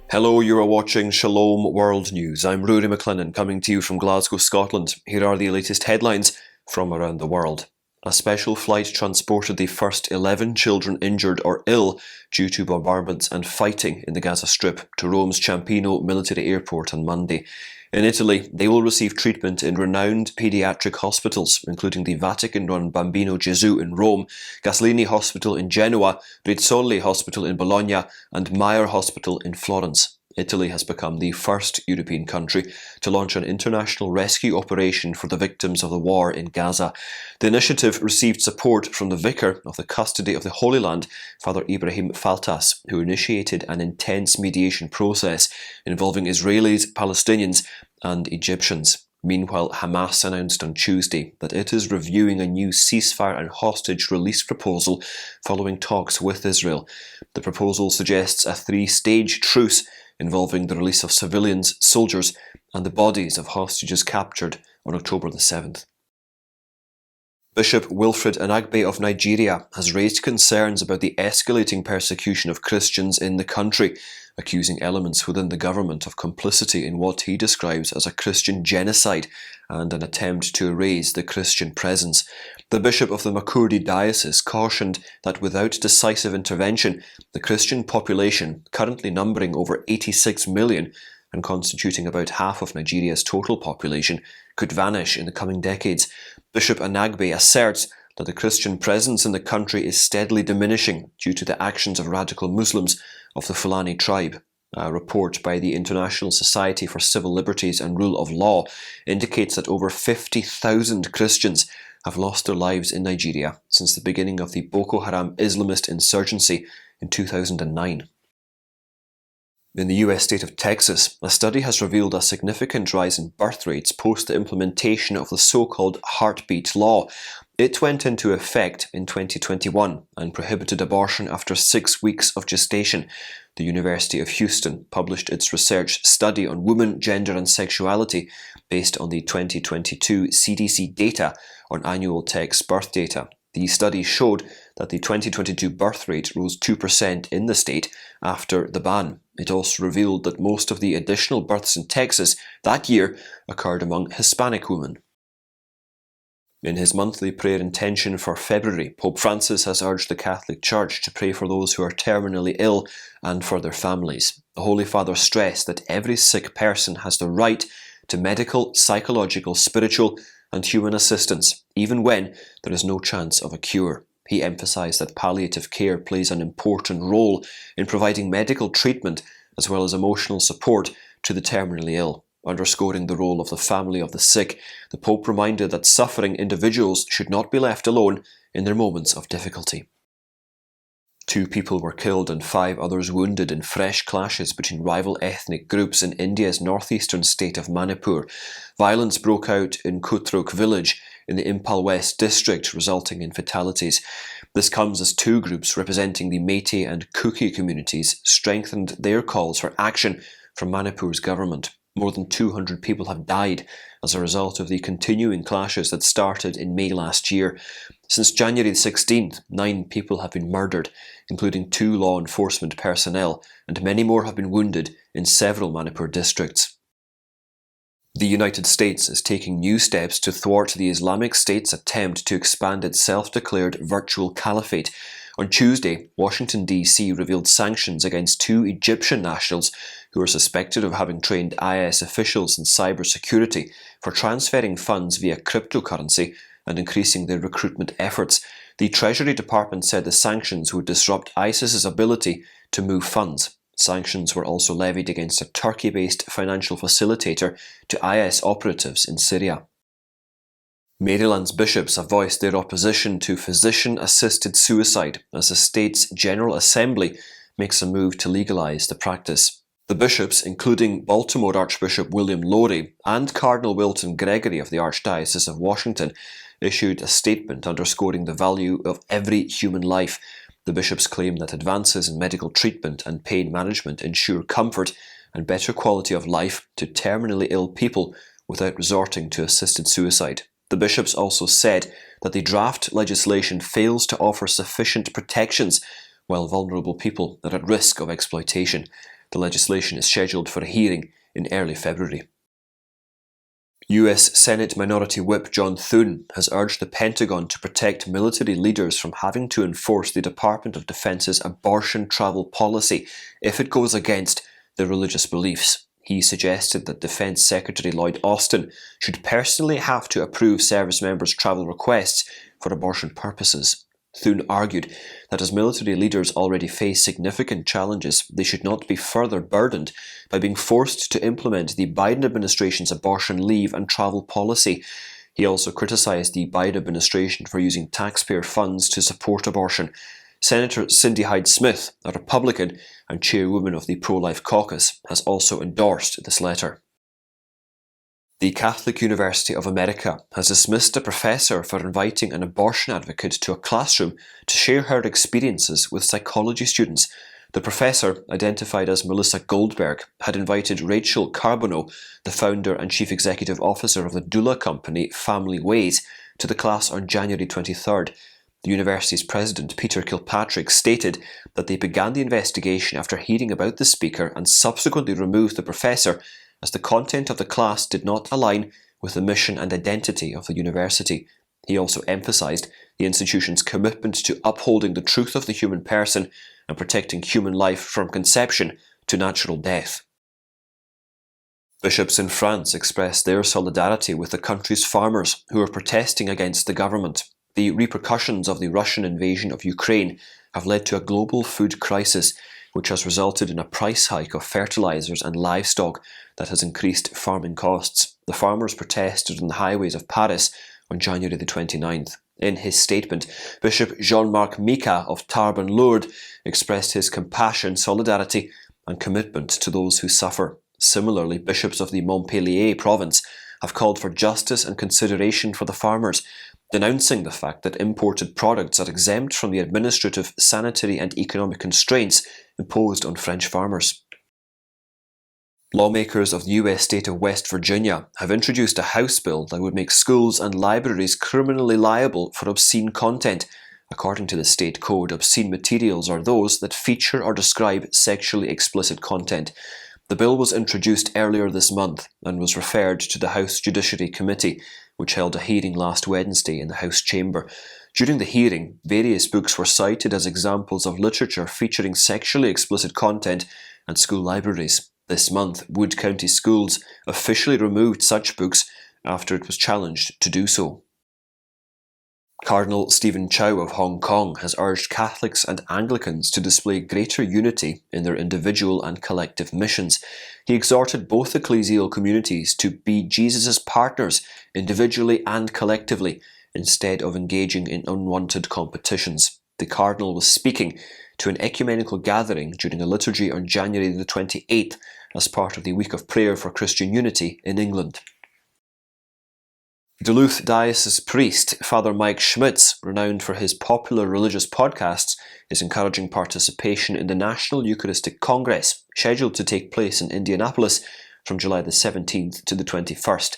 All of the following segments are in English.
Hello, you are watching Shalom World News. I'm Rory McLennan coming to you from Glasgow, Scotland. Here are the latest headlines from around the world. A special flight transported the first 11 children injured or ill due to bombardments and fighting in the Gaza Strip to Rome's Ciampino military airport on Monday. In Italy, they will receive treatment in renowned paediatric hospitals, including the Vatican-run Bambino Gesù in Rome, Gaslini Hospital in Genoa, Rizzoli Hospital in Bologna, and Meyer Hospital in Florence. Italy has become the first European country to launch an international rescue operation for the victims of the war in Gaza. The initiative received support from the Vicar of the Custody of the Holy Land, Father Ibrahim Faltas, who initiated an intense mediation process involving Israelis, Palestinians, and Egyptians. Meanwhile, Hamas announced on Tuesday that it is reviewing a new ceasefire and hostage release proposal following talks with Israel. The proposal suggests a three-stage truce involving the release of civilians, soldiers, and the bodies of hostages captured on October the 7th. Bishop Wilfred Anagbe of Nigeria has raised concerns about the escalating persecution of Christians in the country, accusing elements within the government of complicity in what he describes as a Christian genocide and an attempt to erase the Christian presence. The Bishop of the Makurdi Diocese cautioned that without decisive intervention, the Christian population, currently numbering over 86 million and constituting about half of Nigeria's total population, could vanish in the coming decades. Bishop Anagbe asserts that the Christian presence in the country is steadily diminishing due to the actions of radical Muslims of the Fulani tribe. A report by the International Society for Civil Liberties and Rule of Law indicates that over 50,000 Christians have lost their lives in Nigeria since the beginning of the Boko Haram Islamist insurgency in 2009. In the US state of Texas, a study has revealed a significant rise in birth rates post the implementation of the so-called heartbeat law. It went into effect in 2021 and prohibited abortion after 6 weeks of gestation. The University of Houston published its research study on women, gender and sexuality based on the 2022 CDC data on annual Tex birth data. The study showed that the 2022 birth rate rose 2% in the state after the ban. It also revealed that most of the additional births in Texas that year occurred among Hispanic women. In his monthly prayer intention for February, Pope Francis has urged the Catholic Church to pray for those who are terminally ill and for their families. The Holy Father stressed that every sick person has the right to medical, psychological, spiritual, and human assistance, even when there is no chance of a cure. He emphasized that palliative care plays an important role in providing medical treatment as well as emotional support to the terminally ill. Underscoring the role of the family of the sick, the Pope reminded that suffering individuals should not be left alone in their moments of difficulty. 2 people were killed and 5 others wounded in fresh clashes between rival ethnic groups in India's northeastern state of Manipur. Violence broke out in Kutruk village in the Impal West district, resulting in fatalities. This comes as 2 groups representing the Meitei and Kuki communities strengthened their calls for action from Manipur's government. More than 200 people have died as a result of the continuing clashes that started in May last year. Since January 16th, 9 people have been murdered, including 2 law enforcement personnel, and many more have been wounded in several Manipur districts. The United States is taking new steps to thwart the Islamic State's attempt to expand its self-declared virtual caliphate. On Tuesday, Washington, D.C. revealed sanctions against 2 Egyptian nationals who are suspected of having trained IS officials in cybersecurity for transferring funds via cryptocurrency and increasing their recruitment efforts. The Treasury Department said the sanctions would disrupt ISIS's ability to move funds. Sanctions were also levied against a Turkey-based financial facilitator to IS operatives in Syria. Maryland's bishops have voiced their opposition to physician-assisted suicide as the state's General Assembly makes a move to legalize the practice. The bishops, including Baltimore Archbishop William Lowry and Cardinal Wilton Gregory of the Archdiocese of Washington, issued a statement underscoring the value of every human life. The bishops claim that advances in medical treatment and pain management ensure comfort and better quality of life to terminally ill people without resorting to assisted suicide. The bishops also said that the draft legislation fails to offer sufficient protections while vulnerable people are at risk of exploitation. The legislation is scheduled for a hearing in early February. US Senate Minority Whip John Thun has urged the Pentagon to protect military leaders from having to enforce the Department of Defense's abortion travel policy if it goes against their religious beliefs. He suggested that Defense Secretary Lloyd Austin should personally have to approve service members' travel requests for abortion purposes. Thun argued that as military leaders already face significant challenges, they should not be further burdened by being forced to implement the Biden administration's abortion leave and travel policy. He also criticised the Biden administration for using taxpayer funds to support abortion. Senator Cindy Hyde-Smith, a Republican and chairwoman of the Pro-Life Caucus, has also endorsed this letter. The Catholic University of America has dismissed a professor for inviting an abortion advocate to a classroom to share her experiences with psychology students. The professor, identified as Melissa Goldberg, had invited Rachel Carbonneau, the founder and chief executive officer of the doula company Family Ways, to the class on January 23rd. The university's president, Peter Kilpatrick, stated that they began the investigation after hearing about the speaker and subsequently removed the professor as the content of the class did not align with the mission and identity of the university. He also emphasised the institution's commitment to upholding the truth of the human person and protecting human life from conception to natural death. Bishops in France expressed their solidarity with the country's farmers who are protesting against the government. The repercussions of the Russian invasion of Ukraine have led to a global food crisis, which has resulted in a price hike of fertilisers and livestock that has increased farming costs. The farmers protested on the highways of Paris on January the 29th. In his statement, Bishop Jean-Marc Mika of Tarbes and Lourdes expressed his compassion, solidarity and commitment to those who suffer. Similarly, bishops of the Montpellier province have called for justice and consideration for the farmers, denouncing the fact that imported products are exempt from the administrative, sanitary and economic constraints imposed on French farmers. Lawmakers of the US state of West Virginia have introduced a House bill that would make schools and libraries criminally liable for obscene content. According to the state code, obscene materials are those that feature or describe sexually explicit content. The bill was introduced earlier this month and was referred to the House Judiciary Committee, which held a hearing last Wednesday in the House chamber. During the hearing, various books were cited as examples of literature featuring sexually explicit content at school libraries. This month, Wood County Schools officially removed such books after it was challenged to do so. Cardinal Stephen Chow of Hong Kong has urged Catholics and Anglicans to display greater unity in their individual and collective missions. He exhorted both ecclesial communities to be Jesus' partners individually and collectively, instead of engaging in unwanted competitions. The Cardinal was speaking to an ecumenical gathering during a liturgy on January the 28th as part of the Week of Prayer for Christian Unity in England. Duluth Diocese priest Father Mike Schmitz, renowned for his popular religious podcasts, is encouraging participation in the National Eucharistic Congress, scheduled to take place in Indianapolis from July the 17th to the 21st.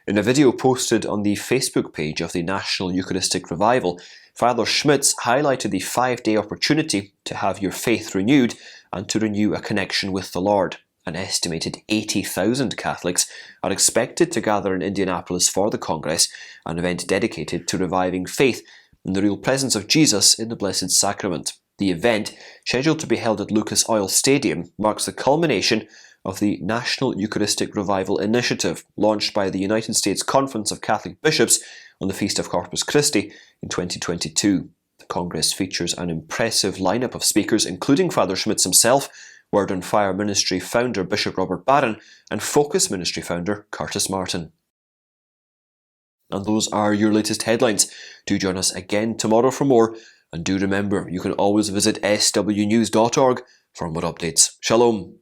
In a video posted on the Facebook page of the National Eucharistic Revival, Father Schmitz highlighted the 5-day opportunity to have your faith renewed and to renew a connection with the Lord. An estimated 80,000 Catholics are expected to gather in Indianapolis for the Congress, an event dedicated to reviving faith in the real presence of Jesus in the Blessed Sacrament. The event, scheduled to be held at Lucas Oil Stadium, marks the culmination of the National Eucharistic Revival Initiative, launched by the United States Conference of Catholic Bishops on the Feast of Corpus Christi in 2022. The Congress features an impressive lineup of speakers, including Father Schmitz himself, Word on Fire Ministry founder Bishop Robert Barron, and Focus Ministry founder Curtis Martin. And those are your latest headlines. Do join us again tomorrow for more, and do remember you can always visit swnews.org for more updates. Shalom.